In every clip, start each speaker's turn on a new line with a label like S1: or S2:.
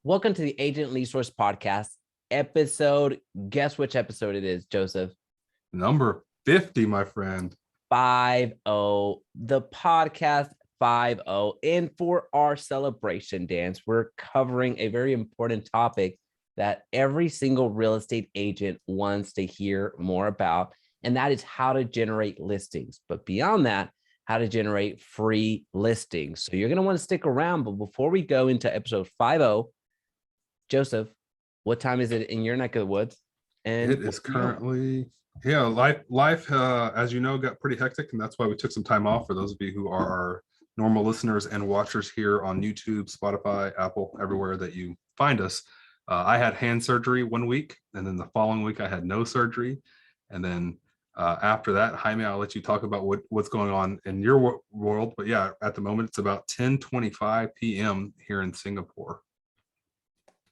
S1: Welcome to the Agent Resource Podcast episode. Guess which episode it is, Joseph?
S2: Number 50, my friend.
S1: 50. The podcast 50. And for our celebration dance, we're covering a very important topic that every single real estate agent wants to hear more about, and that is how to generate listings. But beyond that, how to generate free listings. So you're going to want to stick around. But before we go into episode 50, Joseph, what time is it in your neck of the woods?
S2: And it is currently, life, as you know, got pretty hectic, and that's why we took some time off. For those of you who are our normal listeners and watchers here on YouTube, Spotify, Apple, everywhere that you find us, I had hand surgery 1 week, and then the following week I had no surgery, and then after that, Jaime, I'll let you talk about what's going on in your world. But yeah, at the moment it's about 10:25 p.m. here in Singapore.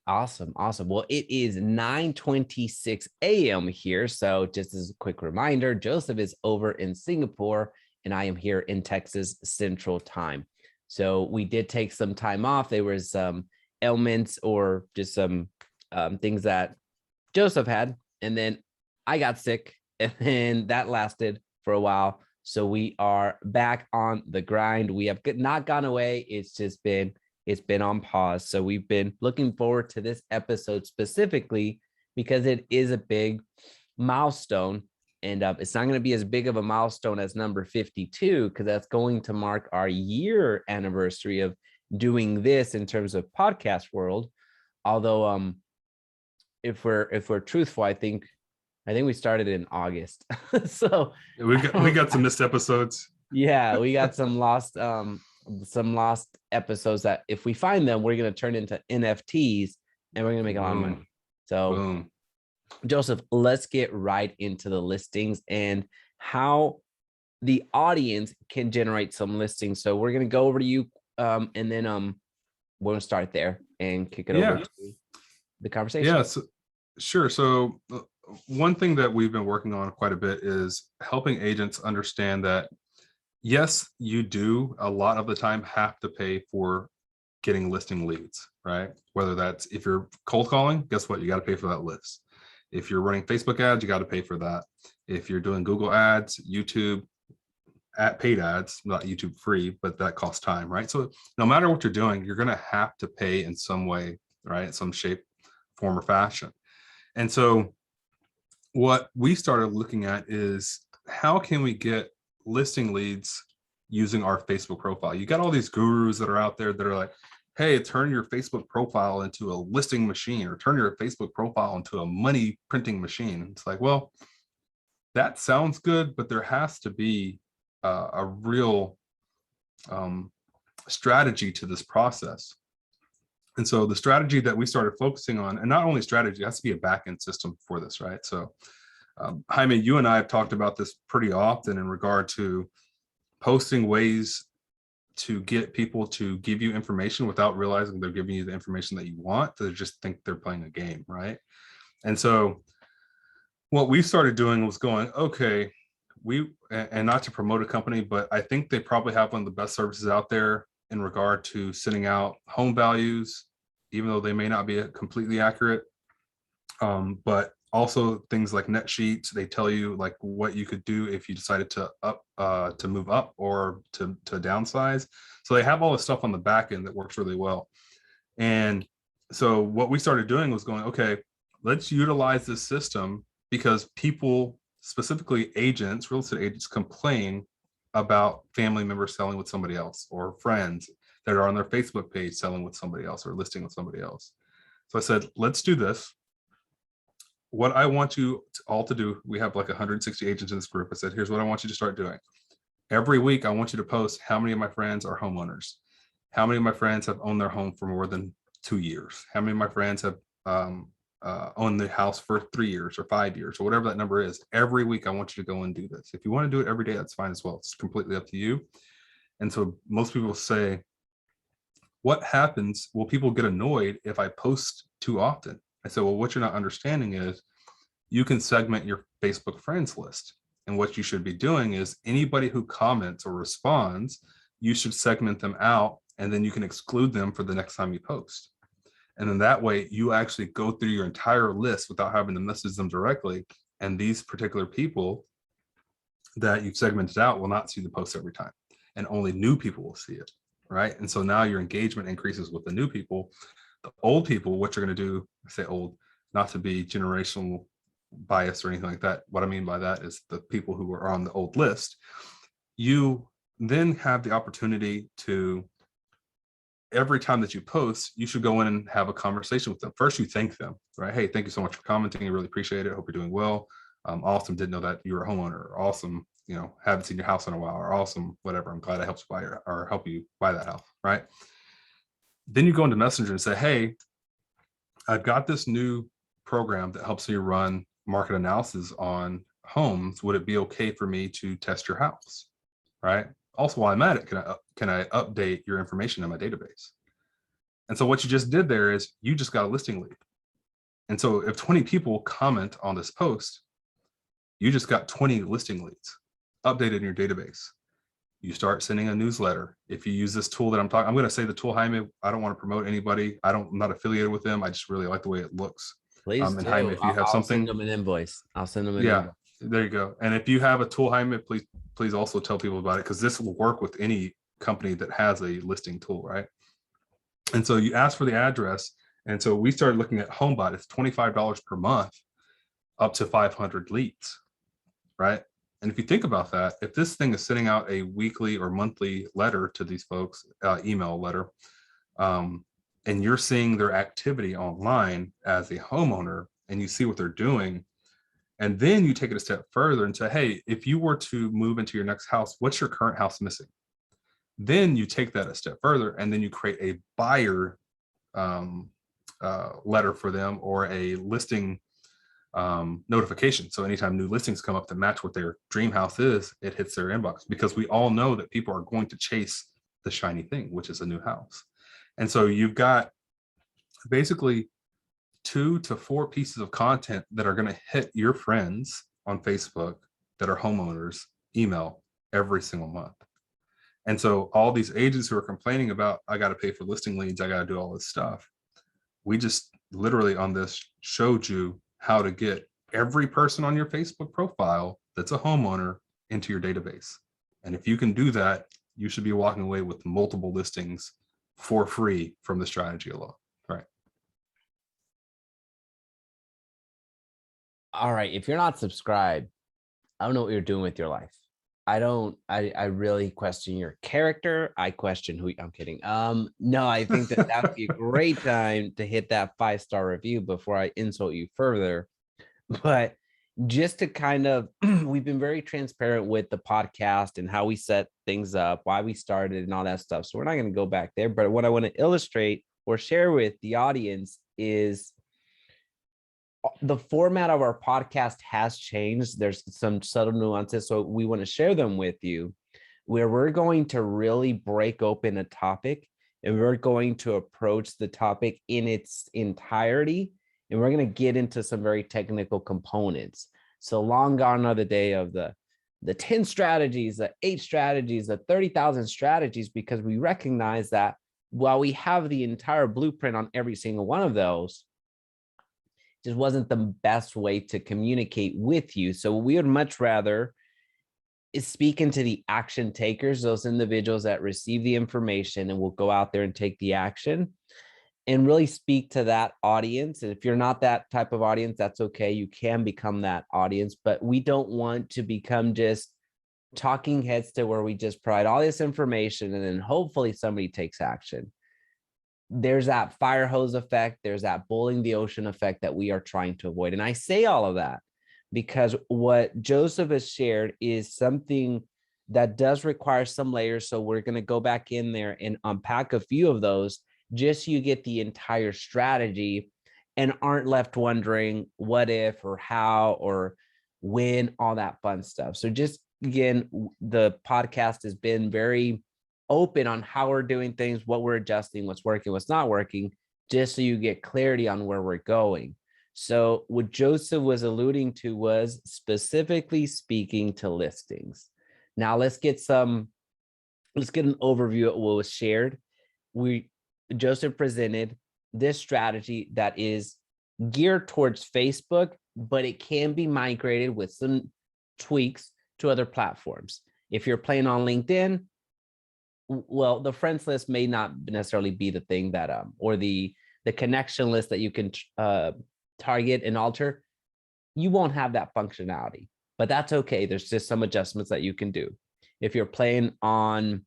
S1: Awesome. Well, it is 9:26 a.m. here. So just as a quick reminder, Joseph is over in Singapore and I am here in Texas Central Time. So we did take some time off. There was some ailments or just some things that Joseph had. And then I got sick and then that lasted for a while. So we are back on the grind. We have not gone away. It's been on pause. So we've been looking forward to this episode specifically because it is a big milestone. And it's not going to be as big of a milestone as number 52, because that's going to mark our year anniversary of doing this in terms of podcast world. Although if we're truthful, I think we started in August. So
S2: we got some missed episodes.
S1: Yeah, we got some lost episodes that if we find them, we're going to turn into NFTs and we're going to make a lot of money. So Joseph, let's get right into the listings and how the audience can generate some listings. So we're going to go over to you and then we're going to start there and kick it over to the conversation.
S2: Yes, sure. So one thing that we've been working on quite a bit is helping agents understand that yes, you do a lot of the time have to pay for getting listing leads, right? Whether that's if you're cold calling, guess what? You got to pay for that list. If you're running Facebook ads, you got to pay for that. If you're doing Google ads, YouTube paid ads, not YouTube free, but that costs time, right? So no matter what you're doing, you're going to have to pay in some way, right? Some shape, form, or fashion. And so what we started looking at is how can we get listing leads using our Facebook profile. You got all these gurus that are out there that are like, hey, turn your Facebook profile into a listing machine or turn your Facebook profile into a money printing machine. It's like, well, that sounds good, but there has to be a real strategy to this process. And so the strategy that we started focusing on, and not only strategy, it has to be a back-end system for this, right? So Jaime, you and I have talked about this pretty often in regard to posting ways to get people to give you information without realizing they're giving you the information that you want. They just think they're playing a game, right? And so what we started doing was going, okay, and not to promote a company, but I think they probably have one of the best services out there in regard to sending out home values, even though they may not be completely accurate. But also things like net sheets, they tell you like what you could do if you decided to move up or to downsize. So they have all this stuff on the back end that works really well. And so what we started doing was going, okay, let's utilize this system because people, specifically agents, real estate agents, complain about family members selling with somebody else or friends that are on their Facebook page selling with somebody else or listing with somebody else. So I said, let's do this. What I want you all to do, we have like 160 agents in this group. I said, here's what I want you to start doing. Every week, I want you to post how many of my friends are homeowners. How many of my friends have owned their home for more than 2 years? How many of my friends have owned the house for 3 years or 5 years or whatever that number is? Every week, I want you to go and do this. If you want to do it every day, that's fine as well. It's completely up to you. And so most people say, what happens? Will people get annoyed if I post too often? I said, well, what you're not understanding is you can segment your Facebook friends list. And what you should be doing is anybody who comments or responds, you should segment them out and then you can exclude them for the next time you post. And then that way you actually go through your entire list without having to message them directly. And these particular people that you've segmented out will not see the post every time, and only new people will see it, right? And so now your engagement increases with the new people. The old people, what you're going to do, I say old, not to be generational bias or anything like that. What I mean by that is the people who are on the old list, you then have the opportunity to, every time that you post, you should go in and have a conversation with them. First, you thank them, right? Hey, thank you so much for commenting. I really appreciate it. Hope you're doing well. Awesome. Didn't know that you were a homeowner. Awesome. Haven't seen your house in a while, or awesome, whatever. I'm glad I helped buy or help you buy that house, right? Then you go into Messenger and say, hey, I've got this new program that helps me run market analysis on homes. Would it be okay for me to test your house, right? Also, while I'm at it, can I update your information in my database? And so what you just did there is you just got a listing lead. And so if 20 people comment on this post, you just got 20 listing leads updated in your database. You start sending a newsletter. If you use this tool that I'm going to say the tool, Jaime, I don't want to promote anybody. I'm not affiliated with them. I just really like the way it looks.
S1: Please
S2: and
S1: do.
S2: Jaime, if you have
S1: I'll
S2: something,
S1: send them an invoice. I'll send them an
S2: yeah,
S1: invoice.
S2: there you go. And if you have a tool, Jaime, please also tell people about it, because this will work with any company that has a listing tool, right? And so you ask for the address. And so we started looking at HomeBot. It's $25 per month, up to 500 leads, right? And if you think about that, if this thing is sending out a weekly or monthly letter to these folks, email letter, and you're seeing their activity online as a homeowner, and you see what they're doing, and then you take it a step further and say, hey, if you were to move into your next house, what's your current house missing? Then you take that a step further, and then you create a buyer letter for them, or a listing notification. So anytime new listings come up that match what their dream house is, it hits their inbox, because we all know that people are going to chase the shiny thing, which is a new house. And so you've got basically 2 to 4 pieces of content that are going to hit your friends on Facebook that are homeowners email every single month. And so all these agents who are complaining about, I got to pay for listing leads, I got to do all this stuff, we just literally on this showed you how to get every person on your Facebook profile that's a homeowner into your database. And if you can do that, you should be walking away with multiple listings for free from the strategy alone. Right.
S1: All right. If you're not subscribed, I don't know what you're doing with your life. I really question your character. I question who I'm kidding. No, I think that would be a great time to hit that 5-star review before I insult you further. But just to kind of, we've been very transparent with the podcast and how we set things up, why we started and all that stuff. So we're not going to go back there. But what I want to illustrate or share with the audience is the format of our podcast has changed. There's some subtle nuances, so we want to share them with you, where we're going to really break open a topic, and we're going to approach the topic in its entirety, and we're going to get into some very technical components. So long gone are the day of the 10 strategies, the 8 strategies, the 30,000 strategies, because we recognize that while we have the entire blueprint on every single one of those, just wasn't the best way to communicate with you. So we would much rather is speaking to the action takers, those individuals that receive the information and will go out there and take the action, and really speak to that audience. And if you're not that type of audience, that's okay. You can become that audience, but we don't want to become just talking heads to where we just provide all this information and then hopefully somebody takes action. There's that fire hose effect. There's that boiling the ocean effect that we are trying to avoid. And I say all of that because what Joseph has shared is something that does require some layers. So we're going to go back in there and unpack a few of those just so you get the entire strategy and aren't left wondering what if or how or when, all that fun stuff. So just again, the podcast has been very open on how we're doing things, what we're adjusting, what's working, what's not working, just so you get clarity on where we're going. So what Joseph was alluding to was specifically speaking to listings. Now let's get an overview of what was shared. Joseph presented this strategy that is geared towards Facebook, but it can be migrated with some tweaks to other platforms. If you're playing on LinkedIn, well, the friends list may not necessarily be the thing that or the connection list that you can target and alter. You won't have that functionality, but that's okay. There's just some adjustments that you can do. If you're playing on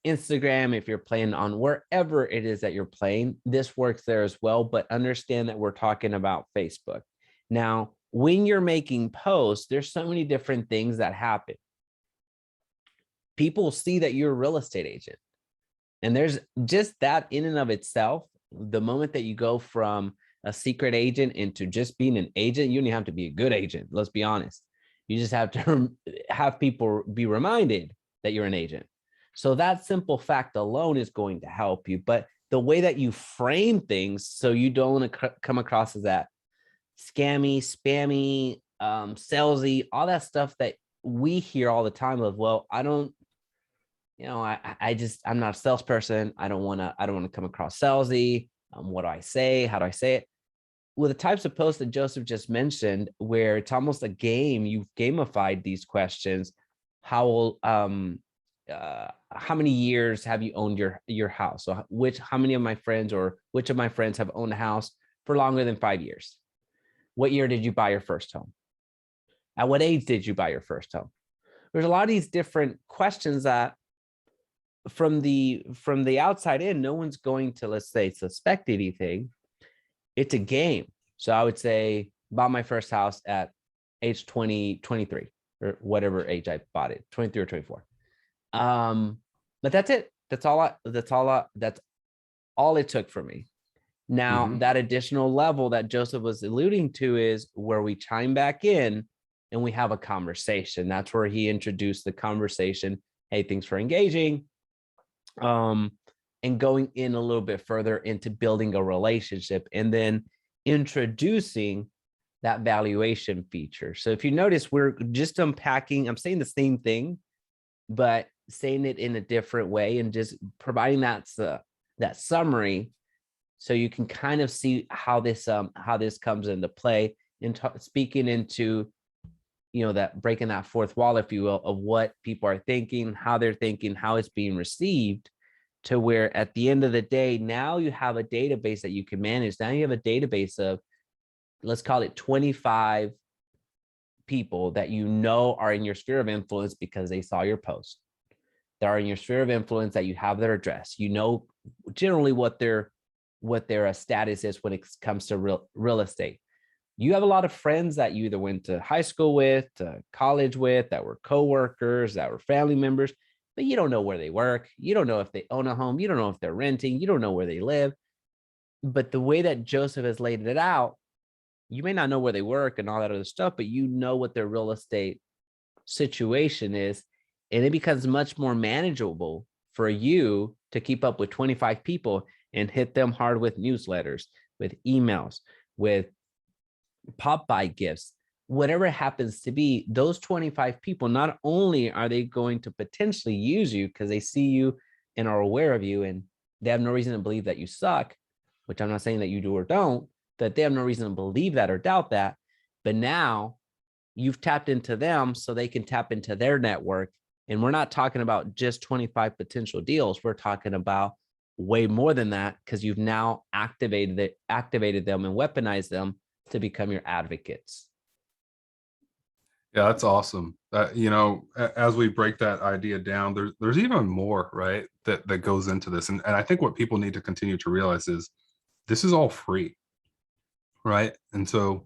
S1: Instagram, if you're playing on wherever it is that you're playing, this works there as well. But understand that we're talking about Facebook. Now, when you're making posts, there's so many different things that happen. People see that you're a real estate agent. And there's just that in and of itself. The moment that you go from a secret agent into just being an agent, you don't have to be a good agent. Let's be honest. You just have to have people be reminded that you're an agent. So that simple fact alone is going to help you. But the way that you frame things, so you don't want to come across as that scammy, spammy, salesy, all that stuff that we hear all the time of, well, I don't, I'm not a salesperson. I don't want to come across salesy. What do I say? How do I say it? With the types of posts that Joseph just mentioned, where it's almost a game, you've gamified these questions. How many years have you owned your house? So how many of my friends, or which of my friends have owned a house for longer than 5 years? What year did you buy your first home? At what age did you buy your first home? There's a lot of these different questions that from the outside in, no one's going to, let's say, suspect anything. It's a game. So I would say bought my first house at age 23, or whatever age I bought it, 23 or 24. But that's it. That's all it took for me. Now, that additional level that Joseph was alluding to is where we chime back in and we have a conversation. That's where he introduced the conversation. Hey, thanks for engaging. And going in a little bit further into building a relationship, and then introducing that valuation feature. So if you notice, we're just unpacking, I'm saying the same thing, but saying it in a different way, and just providing that summary so you can kind of see how this comes into play, and speaking into, that breaking that fourth wall, if you will, of what people are thinking, how they're thinking, how it's being received, to where at the end of the day, now you have a database that you can manage. Now you have a database of, let's call it 25 people that are in your sphere of influence because they saw your post. That are in your sphere of influence, that you have their address. Generally what their status is when it comes to real estate. You have a lot of friends that you either went to high school with, to college with, that were coworkers, that were family members, but you don't know where they work. You don't know if they own a home. You don't know if they're renting. You don't know where they live. But the way that Joseph has laid it out, you may not know where they work and all that other stuff, but you know what their real estate situation is. And it becomes much more manageable for you to keep up with 25 people and hit them hard with newsletters, with emails, with pop-by gifts, whatever it happens to be. Those 25 people, not only are they going to potentially use you because they see you and are aware of you, and they have no reason to believe that you suck, which I'm not saying that you do or don't, that they have no reason to believe that or doubt that. But now you've tapped into them so they can tap into their network. And we're not talking about just 25 potential deals. We're talking about way more than that, because you've now activated them and weaponized them to become your advocates.
S2: Yeah, that's awesome. As we break that idea down, there's even more, right, that goes into this. And I think what people need to continue to realize is this is all free, right? And so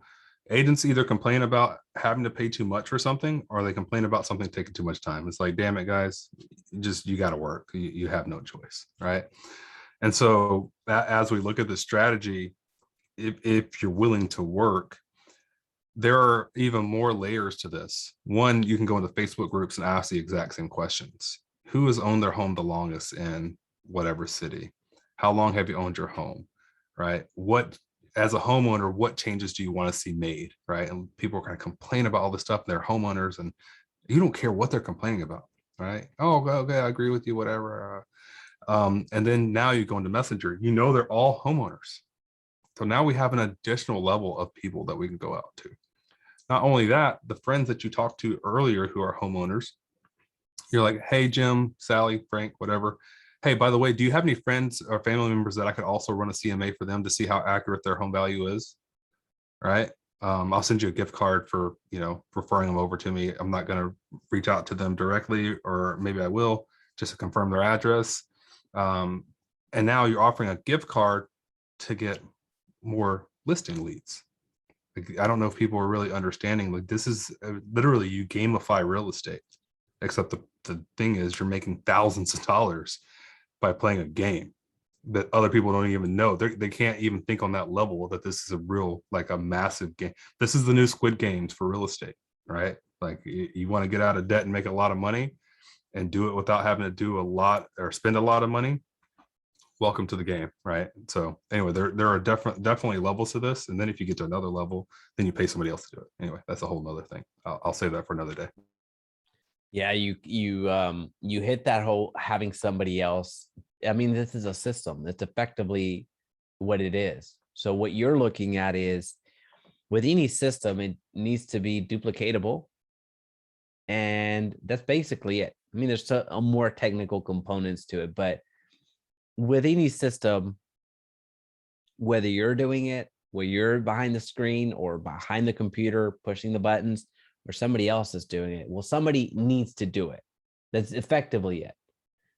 S2: agents either complain about having to pay too much for something, or they complain about something taking too much time. It's like, damn it, guys, you got to work. You have no choice, right? And so as we look at the strategy, if you're willing to work, there are even more layers to this. One, you can go into Facebook groups and ask the exact same questions. Who has owned their home the longest in whatever city? How long have you owned your home, right? As a homeowner, what changes do you want to see made, right? And people are going to complain about all this stuff. They're homeowners, and you don't care what they're complaining about, right? Oh, okay, I agree with you, whatever. And then now you go into Messenger, they're all homeowners. So now we have an additional level of people that we can go out to. Not only that, the friends that you talked to earlier who are homeowners, you're like, hey, Jim, Sally, Frank, whatever. Hey, by the way, do you have any friends or family members that I could also run a CMA for them to see how accurate their home value is? Right. I'll send you a gift card for, referring them over to me. I'm not going to reach out to them directly, or maybe I will, just to confirm their address. And now you're offering a gift card to get more listing leads. Like, I don't know if people are really understanding, like, this is literally, you gamify real estate, except the thing is, you're making thousands of dollars by playing a game that other people don't even know. They can't even think on that level that this is a real, like, a massive game. This is the new Squid Games for real estate, right? Like, you want to get out of debt and make a lot of money and do it without having to do a lot or spend a lot of money. Welcome to the game, right? So anyway, there are definitely levels to this, and then if you get to another level, then you pay somebody else to do it. Anyway, that's a whole nother thing. I'll save that for another day.
S1: Yeah, you hit that whole having somebody else. I mean, this is a system. It's effectively what it is. So what you're looking at is, with any system, it needs to be duplicatable, and that's basically it. I mean, there's a more technical components to it, but with any system, whether you're doing it, where you're behind the screen or behind the computer pushing the buttons, or somebody else is doing it, well, somebody needs to do it. That's effectively it.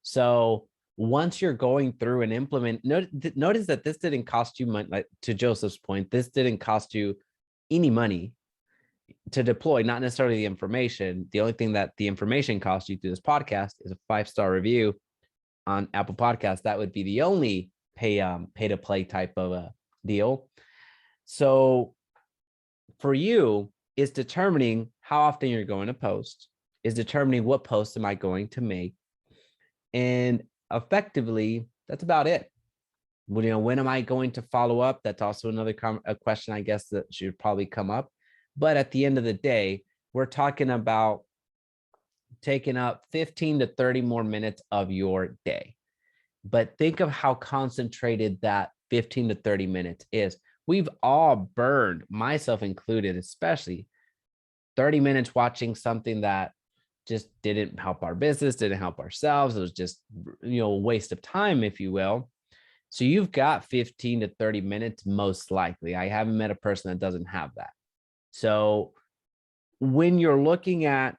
S1: So once you're going through and implement, notice that this didn't cost you money. Like, to Joseph's point, this didn't cost you any money to deploy, not necessarily the information. The only thing that the information costs you through this podcast is a 5-star review on Apple Podcasts. That would be the only pay to play type of a deal. So for you, is determining how often you're going to post, is determining what posts am I going to make, and effectively that's about it. Well, when am I going to follow up? That's also another a question, I guess, that should probably come up. But at the end of the day, we're talking about taking up 15 to 30 more minutes of your day. But think of how concentrated that 15 to 30 minutes is. We've all burned, myself included, especially 30 minutes watching something that just didn't help our business, didn't help ourselves. It was just, a waste of time, if you will. So you've got 15 to 30 minutes, most likely. I haven't met a person that doesn't have that. So when you're looking at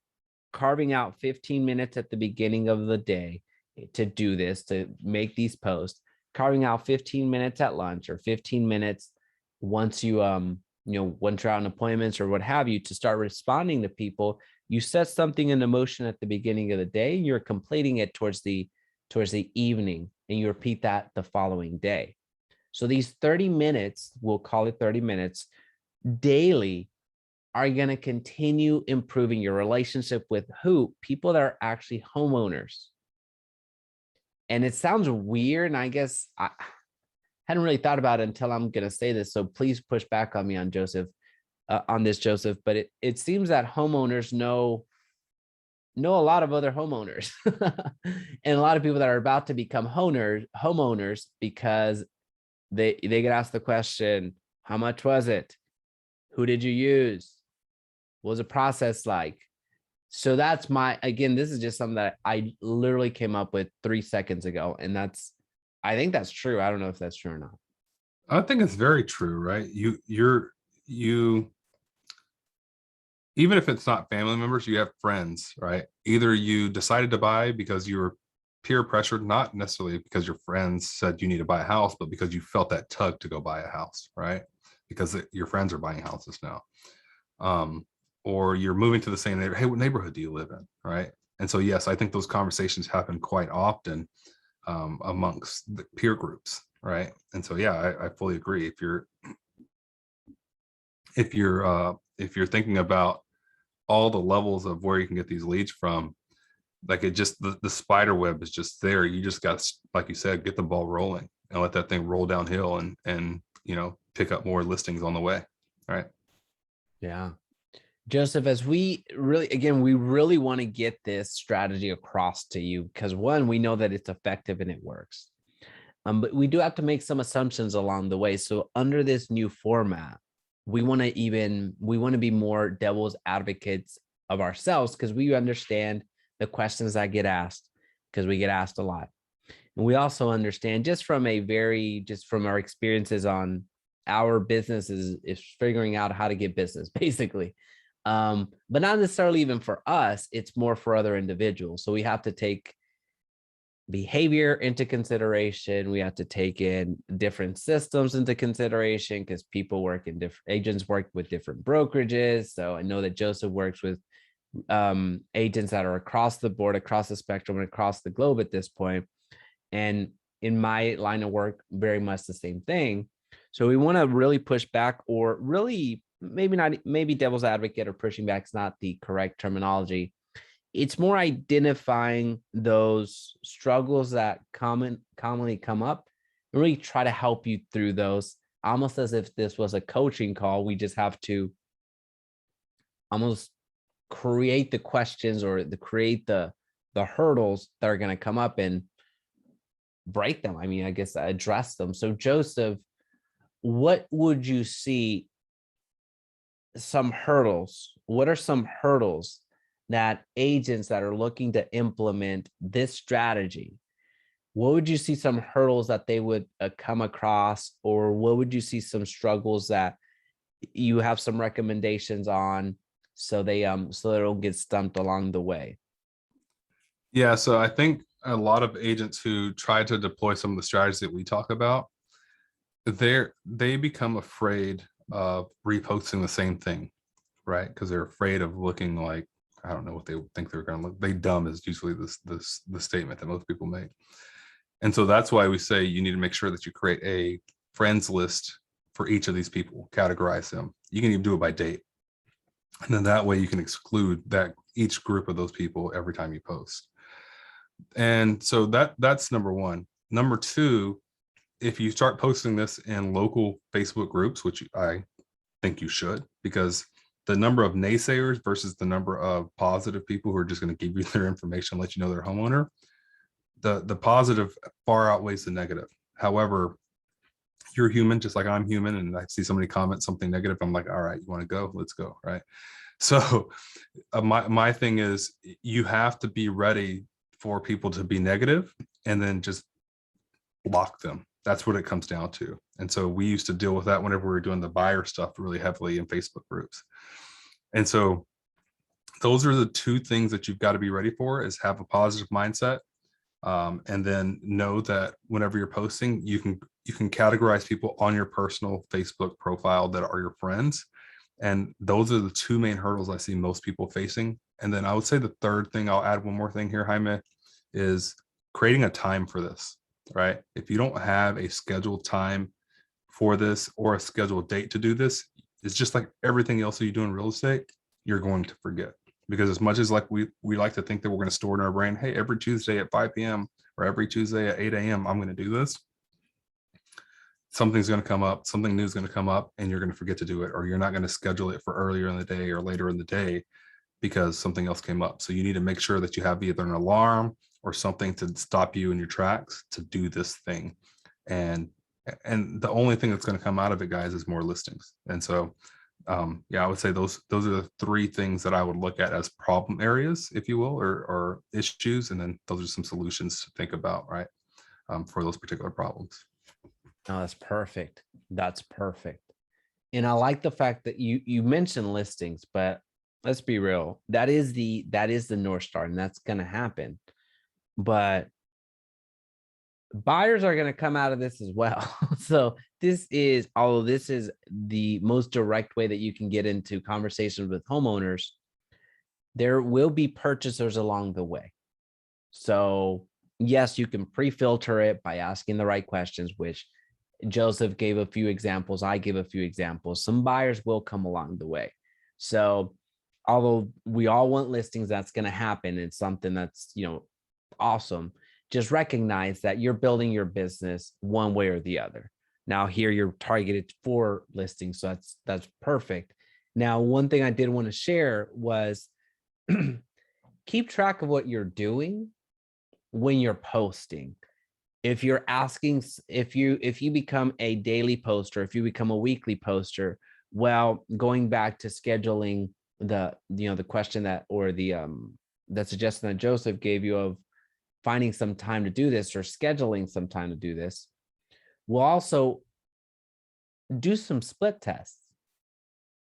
S1: carving out 15 minutes at the beginning of the day to do this, to make these posts, carving out 15 minutes at lunch, or 15 minutes once you, once you're out on appointments or what have you, to start responding to people, you set something into motion at the beginning of the day, and you're completing it towards the evening, and you repeat that the following day. So these 30 minutes, we'll call it 30 minutes daily, are going to continue improving your relationship with people that are actually homeowners. And it sounds weird, and I guess I hadn't really thought about it until I'm going to say this. So please push back on me on Joseph. But it seems that homeowners know a lot of other homeowners and a lot of people that are about to become homeowners, because they get asked the question, how much was it? Who did you use? What was the process like? So that's this is just something that I literally came up with 3 seconds ago. And I think that's true. I don't know if that's true or not.
S2: I think it's very true, right? You even if it's not family members, you have friends, right? Either you decided to buy because you were peer pressured, not necessarily because your friends said you need to buy a house, but because you felt that tug to go buy a house, right? Because your friends are buying houses now. Or you're moving to the same neighborhood. Hey, what neighborhood do you live in, right? And so, yes, I think those conversations happen quite often amongst the peer groups, right? And so, yeah, I fully agree. If you're thinking about all the levels of where you can get these leads from, like, it just, the spider web is just there. You just got to, like you said, get the ball rolling and let that thing roll downhill, and pick up more listings on the way. All right.
S1: Yeah. Joseph, as we really want to get this strategy across to you because one, we know that it's effective and it works. But we do have to make some assumptions along the way. So under this new format, we want to be more devil's advocates of ourselves because we understand the questions that get asked because we get asked a lot. And we also understand just from our experiences on our businesses is figuring out how to get business basically. But not necessarily even for us, it's more for other individuals. So we have to take behavior into consideration. We have to take in different systems into consideration because people work in different agents work with different brokerages. So I know that Joseph works with agents that are across the board, across the spectrum, and across the globe at this point. And in my line of work, very much the same thing. So we want to really push back, or really maybe devil's advocate or pushing back is not the correct terminology. It's more identifying those struggles that commonly come up and really try to help you through those, almost as if this was a coaching call. We just have to almost create the questions or create the hurdles that are going to come up and break them. I mean, I guess address them. So Joseph, what would you see some hurdles? What are some hurdles that agents that are looking to implement this strategy, what would you see some hurdles that they would come across, or what would you see some struggles that you have some recommendations on so they don't get stumped along the way?
S2: Yeah, so I think a lot of agents who try to deploy some of the strategies that we talk about, they become afraid of reposting the same thing, right? Because they're afraid of looking like, I don't know what they think they're going to look. They dumb is usually the statement that most people make. And so that's why we say you need to make sure that you create a friends list for each of these people, categorize them. You can even do it by date. And then that way you can exclude that each group of those people every time you post. And so that's number one. Number two, if you start posting this in local Facebook groups, which I think you should, because the number of naysayers versus the number of positive people who are just going to give you their information, let you know they're a homeowner, the positive far outweighs the negative. However, you're human, just like I'm human, and I see somebody comment something negative, I'm like, all right, you want to go? Let's go, right? So my thing is, you have to be ready for people to be negative and then just block them. That's what it comes down to. And so we used to deal with that whenever we were doing the buyer stuff really heavily in Facebook groups. And so those are the two things that you've got to be ready for, is have a positive mindset. And then know that whenever you're posting, you can categorize people on your personal Facebook profile that are your friends. And those are the two main hurdles I see most people facing. And then I would say the third thing, I'll add one more thing here, Jaime, is creating a time for this, right? If you don't have a scheduled time for this or a scheduled date to do this, it's just like everything else that you do in real estate, you're going to forget. Because as much as like we like to think that we're going to store in our brain, hey, every Tuesday at 5 p.m. or every Tuesday at 8 a.m., I'm going to do this. Something's going to come up, something new is going to come up, and you're going to forget to do it, or you're not going to schedule it for earlier in the day or later in the day because something else came up. So you need to make sure that you have either an alarm or something to stop you in your tracks to do this thing. And the only thing that's going to come out of it, guys, is more listings. And so yeah, I would say those are the three things that I would look at as problem areas, if you will, or issues. And then those are some solutions to think about, right, for those particular problems.
S1: Oh, that's perfect. That's perfect. And I like the fact that you mentioned listings, but let's be real. That is the North Star, and that's going to happen. But buyers are going to come out of this as well. So although this is the most direct way that you can get into conversations with homeowners, there will be purchasers along the way. So yes, you can pre-filter it by asking the right questions, which Joseph gave a few examples. I gave a few examples. Some buyers will come along the way. So although we all want listings, that's going to happen. It's something that's, awesome. Just recognize that you're building your business one way or the other. Now here you're targeted for listings. So that's perfect. Now, one thing I did want to share was keep track of what you're doing when you're posting. If you're asking, if you become a daily poster, if you become a weekly poster, well, going back to scheduling the question that, or the suggestion that Joseph gave you of finding some time to do this or scheduling some time to do this, we'll also do some split tests.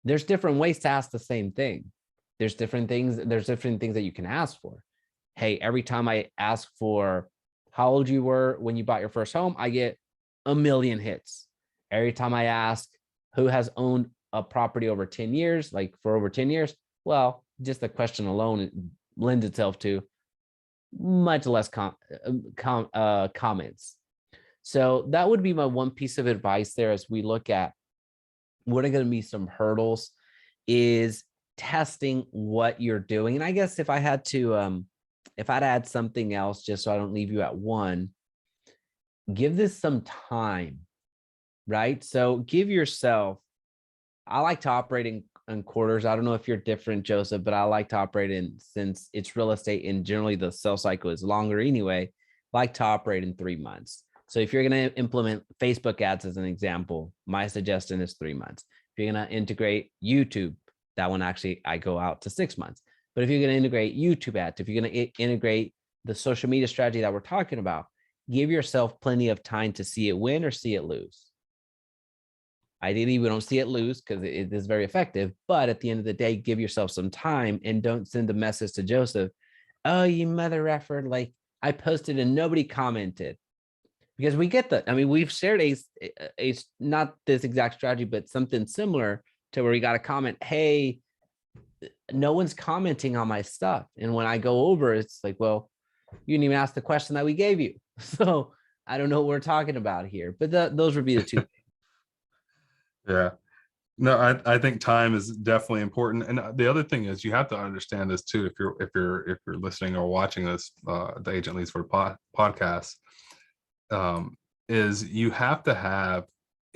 S1: There's different ways to ask the same thing. There's different things that you can ask for. Hey, every time I ask for how old you were when you bought your first home, I get 1 million hits. Every time I ask who has owned a property over 10 years, like for over 10 years, well, just the question alone lends itself to much less comments. So that would be my one piece of advice there as we look at what are going to be some hurdles is testing what you're doing. And I guess if I had to, if I'd add something else, just so I don't leave you at one, give this some time, right? So give yourself, I like to operate in quarters. I don't know if you're different, Joseph, but I like to operate in, since it's real estate and generally the sales cycle is longer anyway, I like to operate in 3 months. So if you're going to implement Facebook ads as an example, my suggestion is 3 months. If you're going to integrate YouTube, that one actually I go out to 6 months. But if you're going to integrate YouTube ads, if you're going to integrate the social media strategy that we're talking about, give yourself plenty of time to see it win or see it lose. Ideally, we don't see it lose because it is very effective. But at the end of the day, give yourself some time and don't send a message to Joseph. Oh, you mother effer, like I posted and nobody commented. Because we get that. I mean, we've shared a not this exact strategy, but something similar to where we got a comment, hey, no one's commenting on my stuff. And when I go over, it's like, well, you didn't even ask the question that we gave you. So I don't know what we're talking about here, but those would be the two.
S2: Yeah. No, I think time is definitely important. And the other thing is you have to understand this too. If you're listening or watching this, the Agent Leads for podcast, is you have to have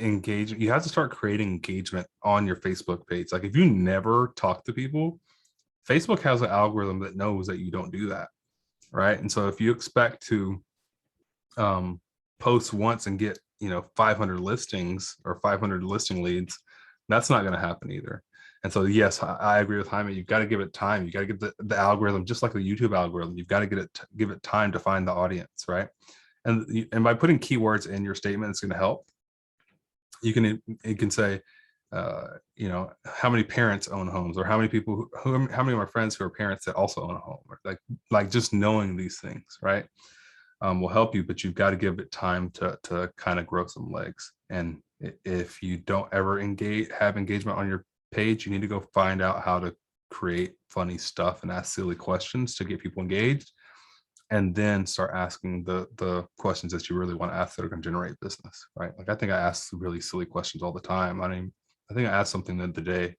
S2: engagement. You have to start creating engagement on your Facebook page. Like if you never talk to people, Facebook has an algorithm that knows that you don't do that, right? And so if you expect to post once and get 500 listings or 500 listing leads, that's not going to happen either. And so yes, I agree with Jaime. You've got to give it time. You got to give the algorithm, just like the YouTube algorithm, you've got to give it time to find the audience, right? And by putting keywords in your statement, it's going to help. It can say, how many parents own homes, or how many people how many of my friends who are parents that also own a home, or like just knowing these things, right, will help you. But you've got to give it time to kind of grow some legs. And if you don't ever have engagement on your page, you need to go find out how to create funny stuff and ask silly questions to get people engaged, and then start asking the questions that you really want to ask that are going to generate business, right? Like I think I ask really silly questions all the time. I mean, I think I asked something the other day.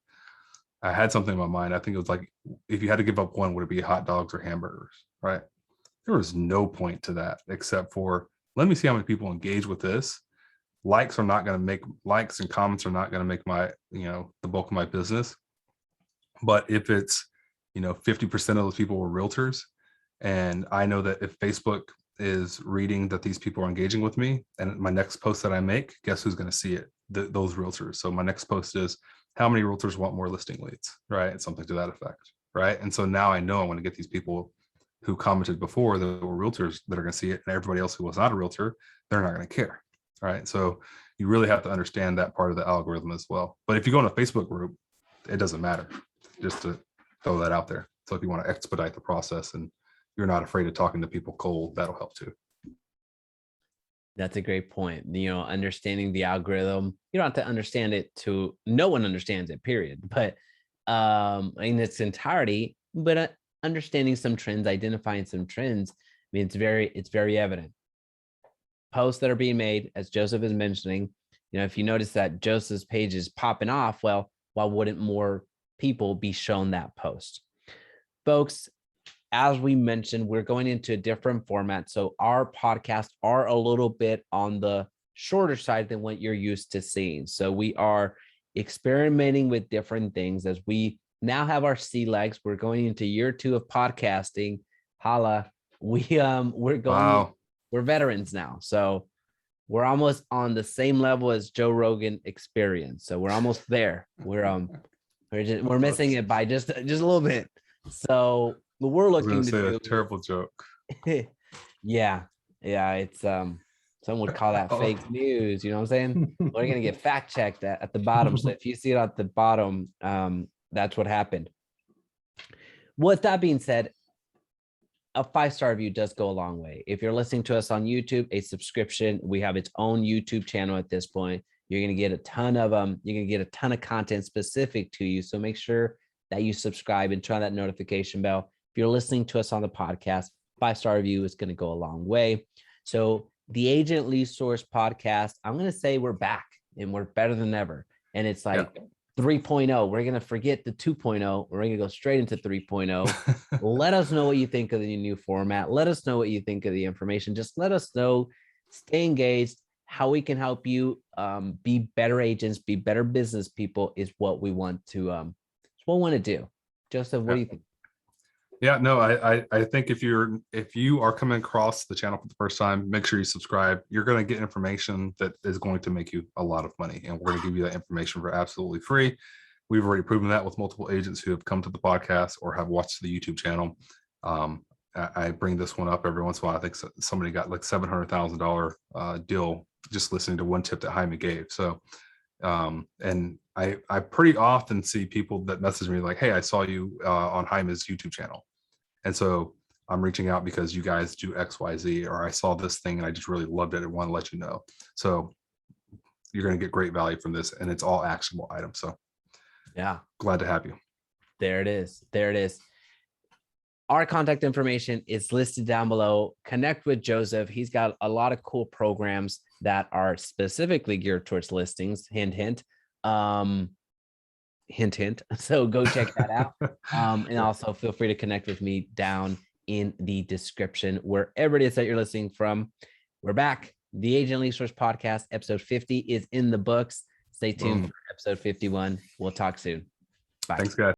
S2: I had something in my mind. I think it was like, if you had to give up one, would it be hot dogs or hamburgers, right? There was no point to that except for, let me see how many people engage with this. Likes and comments are not going to make my, the bulk of my business. But if it's, 50% of those people were realtors, and I know that if Facebook is reading that these people are engaging with me, and my next post that I make, guess who's going to see it? Those realtors. So my next post is, how many realtors want more listing leads, right? Something to that effect, right? And so now I know I want to get these people who commented before that were realtors that are going to see it, and everybody else who was not a realtor, they're not going to care, right? So you really have to understand that part of the algorithm as well. But if you go in a Facebook group, it doesn't matter. Just to throw that out there. So if you want to expedite the process and you're not afraid of talking to people cold, that'll help too.
S1: That's a great point. Understanding the algorithm, you don't have to understand it no one understands it, period. But in its entirety, but understanding some trends, identifying some trends, I mean, it's very evident. Posts that are being made, as Joseph is mentioning, if you notice that Joseph's page is popping off, well, why wouldn't more people be shown that post? Folks, as we mentioned, we're going into a different format. So our podcasts are a little bit on the shorter side than what you're used to seeing. So we are experimenting with different things as we now have our sea legs. We're going into year 2 of podcasting. Holla, we're going,
S2: Wow.
S1: we're veterans now. So we're almost on the same level as Joe Rogan experience. So we're almost there. We're missing it by just a little bit. So what we're
S2: I was going
S1: looking
S2: to
S1: to
S2: say a
S1: do,
S2: terrible joke.
S1: yeah, it's some would call that fake news. You know what I'm saying? We're gonna get fact checked at the bottom. So if you see it at the bottom, that's what happened. With that being said, a 5-star review does go a long way. If you're listening to us on YouTube, a subscription, we have its own YouTube channel at this point. You're going to get a ton of you're going to get a ton of content specific to you. So make sure that you subscribe and turn on that notification bell. If you're listening to us on the podcast, 5-star review is going to go a long way. So the Agent Lead Source podcast, I'm going to say we're back and we're better than ever. And it's like 3.0. We're going to forget the 2.0. We're going to go straight into 3.0. Let us know what you think of the new format. Let us know what you think of the information. Just let us know. Stay engaged. How we can help you be better agents, be better business people is what we want to do. Joseph, what do you think?
S2: Yeah, no, I think if you are coming across the channel for the first time, make sure you subscribe. You're going to get information that is going to make you a lot of money, and we're going to give you that information for absolutely free. We've already proven that with multiple agents who have come to the podcast or have watched the YouTube channel. I bring this one up every once in a while. I think somebody got like $700,000 deal just listening to one tip that Jaime gave. So, and I pretty often see people that message me like, "Hey, I saw you on Jaime's YouTube channel." And so I'm reaching out because you guys do XYZ, or I saw this thing and I just really loved it and want to let you know. So you're going to get great value from this, and it's all actionable items. So
S1: yeah,
S2: glad to have you.
S1: There it is. There it is. Our contact information is listed down below. Connect with Joseph. He's got a lot of cool programs that are specifically geared towards listings. Hint, hint. Hint, hint. So go check that out. And also feel free to connect with me down in the description, wherever it is that you're listening from. We're back. The Agent Lead Source podcast, episode 50 is in the books. Stay tuned for episode 51. We'll talk soon. Bye.
S2: Thanks, guys.